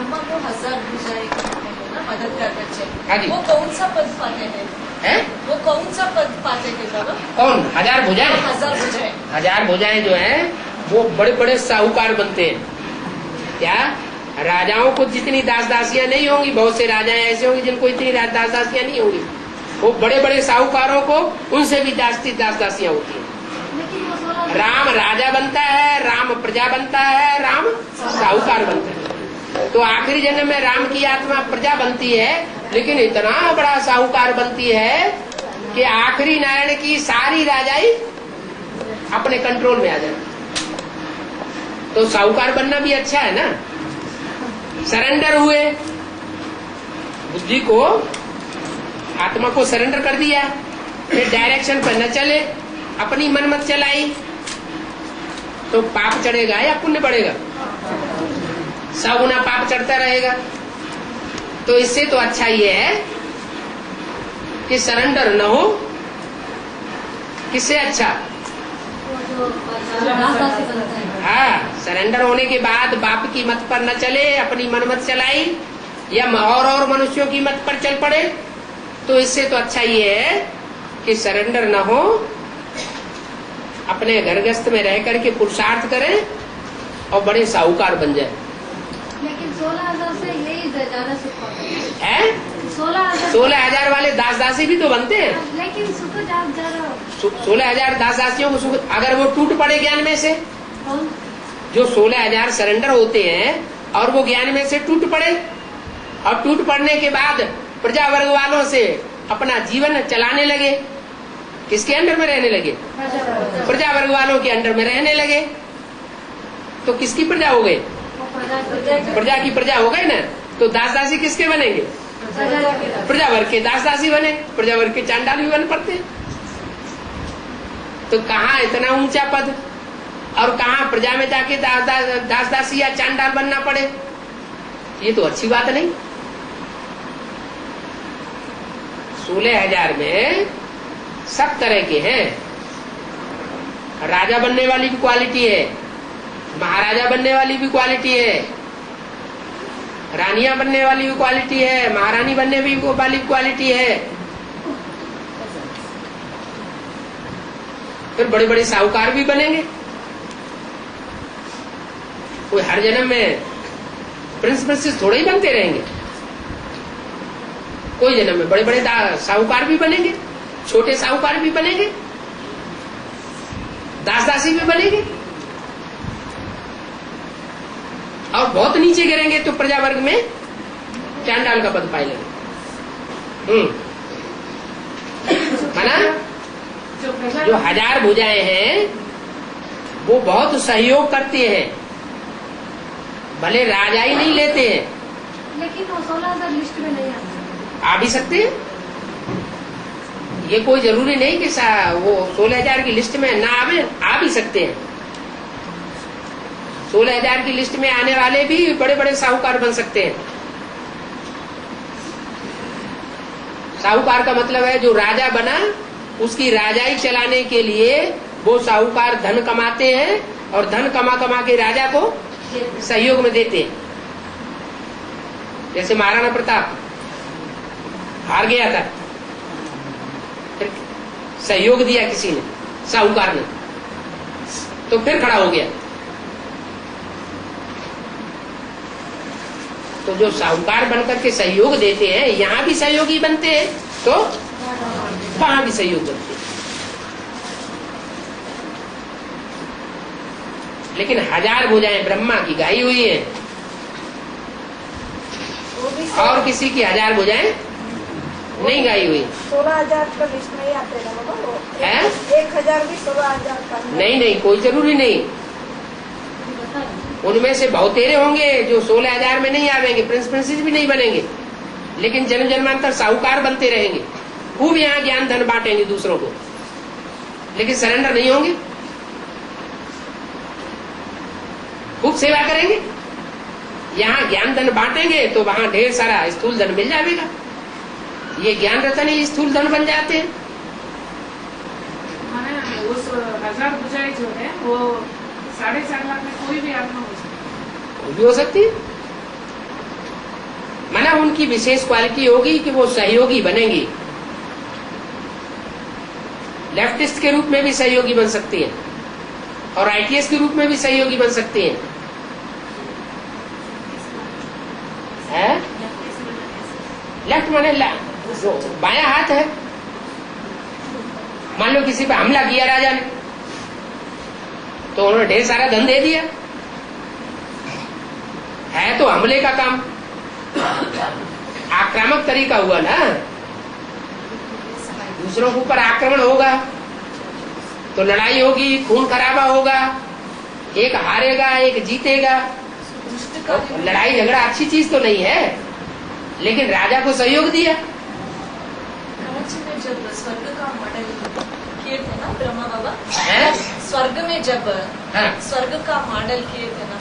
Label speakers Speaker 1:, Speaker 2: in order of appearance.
Speaker 1: ब्रह्मा को 1000 भुजाएं ना मदद करना
Speaker 2: हाँ
Speaker 1: चाहिए,
Speaker 2: जी।
Speaker 1: वो कौन सा पद पाते हैं? वो कौन सा पद पाते हैं बाबा?
Speaker 2: कौन 1000 भुजाएं?
Speaker 1: 1000 भुजाएं।
Speaker 2: 1000 भुजाएं जो है वो बड़े बड़े साहूकार बनते हैं। क्या राजाओं को जितनी दास दासियां नहीं होंगी, बहुत से राजा ऐसे होंगे जिनको इतनी दास दासियां नहीं होंगी, वो बड़े बड़े साहूकारों को उनसे भी दास दासियां होती हैं। राम राजा बनता है, राम प्रजा बनता है, राम साहूकार बनता है। तो आखिरी जन्म में राम की आत्मा प्रजा बनती है, लेकिन इतना बड़ा साहूकार बनती है कि आखिरी नारायण की सारी राजाई अपने कंट्रोल में आ जाती। तो साहूकार बनना भी अच्छा है ना। सरेंडर हुए, बुद्धि को, आत्मा को सरेंडर कर दिया, फिर डायरेक्शन पर न चले, अपनी मन मत चलाई, तो पाप चढ़ेगा या पुण्य बढ़ेगा? 100 गुना पाप चढ़ता रहेगा। तो इससे तो अच्छा ये है कि सरेंडर न हो। किससे अच्छा? हाँ, सरेंडर होने के बाद बाप की मत पर न चले, अपनी मन मत चलाई, या और मनुष्यों की मत पर चल पड़े। तो इससे तो अच्छा ये है कि सरेंडर न हो, अपने घरगस्त में रह करके पुरुषार्थ करें और बड़े साहूकार बन जाए।
Speaker 3: लेकिन 16,000 से यही ज्यादा सुख
Speaker 2: है। 16,000 वाले दास दासी भी तो बनते हैं,
Speaker 3: लेकिन सुख ज्यादा।
Speaker 2: 16,000 दास दासियों को सुख, अगर वो टूट पड़े ज्ञान में से, जो 16,000 सरेंडर होते हैं और वो ज्ञान में से टूट पड़े, और टूट पड़ने के बाद प्रजा वर्ग वालों से अपना जीवन चलाने लगे, किसके अंडर में रहने लगे? प्रजा वर्ग वालों के अंडर में रहने लगे, तो किसकी प्रजा हो गए? प्रजा की प्रजा हो गए ना। तो दास दासी किसके बनेंगे? प्रजा वर्ग के दास दासी बने, प्रजा वर्ग के चांडाल भी बन पड़ते। तो कहाँ इतना ऊंचा पद, और कहाँ प्रजा में जाके दास दासी या चांडाल बनना पड़े? ये तो अच्छी बात नहीं। 16,000 में सब तरह के हैं। राजा बनने वाली भी क्वालिटी है, महाराजा बनने वाली भी क्वालिटी है, रानियां बनने वाली भी क्वालिटी है, महारानी बनने वाली भी क्वालिटी है। फिर बड़े बड़े साहूकार भी बनेंगे। कोई हर जन्म में प्रिंस प्रिंसेस थोड़े ही बनते रहेंगे। कोई जन्म में बड़े बड़े साहूकार भी बनेंगे, छोटे साहूकार भी बनेंगे, दास दासी भी बनेंगे, और बहुत नीचे गिरेंगे तो प्रजा वर्ग में चांडाल का पद पाए लेंगे। माना जो 1000 भुजाएं हैं वो बहुत सहयोग करते हैं, भले राजा ही नहीं लेते हैं।
Speaker 3: लेकिन वो 16,000 लिस्ट में नहीं आते।
Speaker 2: आ भी सकते हैं, ये कोई जरूरी नहीं कि वो 16,000 की लिस्ट में ना आवे, आ भी सकते हैं। 16,000 की लिस्ट में आने वाले भी बड़े बड़े साहूकार बन सकते हैं। साहूकार का मतलब है जो राजा बना उसकी राजाई चलाने के लिए वो साहूकार धन कमाते हैं, और धन कमा कमा के राजा को सहयोग में देते हैं। जैसे महाराणा प्रताप हार गया था, फिर सहयोग दिया किसी ने, साहूकार ने, तो फिर खड़ा हो गया। तो जो साहूकार बनकर के सहयोग देते हैं, यहाँ भी सहयोगी बनते हैं तो वहां भी सहयोग बनते हैं। लेकिन 1000 भुजाएं ब्रह्मा की गाई हुई है, और किसी की 1000 भुजाएं नहीं गाई हुई।
Speaker 4: 16,000 का लिस्ट नहीं आते ना बाबा?
Speaker 2: है
Speaker 4: 1,000 भी 16,000 का
Speaker 2: नहीं, कोई जरूरी नहीं। उनमें से बहुतेरे होंगे जो 16,000 में नहीं आवेंगे, प्रिंस प्रिंसेस भी नहीं बनेंगे, लेकिन जन्म जन्मांतर साहूकार बनते रहेंगे, खूब यहाँ ज्ञान धन बांटेंगे दूसरों को, लेकिन सरेंडर नहीं होंगे, खूब सेवा करेंगे। यहाँ ज्ञान धन बांटेंगे तो वहां ढेर सारा स्थूल धन मिल जाएगा। ये ज्ञान रतन ही स्थूल धन बन जाते हैं।
Speaker 5: उस 1000 भुजाएं जो है वो 4.5 लाख में कोई भी आत्मा हो सकती है।
Speaker 2: भी हो सकती है। माना उनकी विशेष क्वालिटी होगी कि वो सहयोगी बनेंगी, लेफ्टिस्ट के रूप में भी सहयोगी बन सकती है और आईटीएस के रूप में भी सहयोगी बन सकती है, लेफ्ट माने बायां हाथ है। मान लो किसी पे हमला किया राजा ने तो उन्होंने ढेर सारा धन दे दिया, है तो हमले का काम, आक्रामक तरीका हुआ ना, दूसरों के ऊपर आक्रमण होगा तो लड़ाई होगी, खून खराबा होगा, एक हारेगा एक जीतेगा। लड़ाई झगड़ा अच्छी चीज तो नहीं है, लेकिन राजा को सहयोग दिया।
Speaker 1: कांची में जब स्वर्ग का मॉडल किए थे ना ब्रह्मा बाबा,
Speaker 2: है?
Speaker 1: स्वर्ग में जब
Speaker 2: हाँ।
Speaker 1: स्वर्ग का मॉडल किए थे ना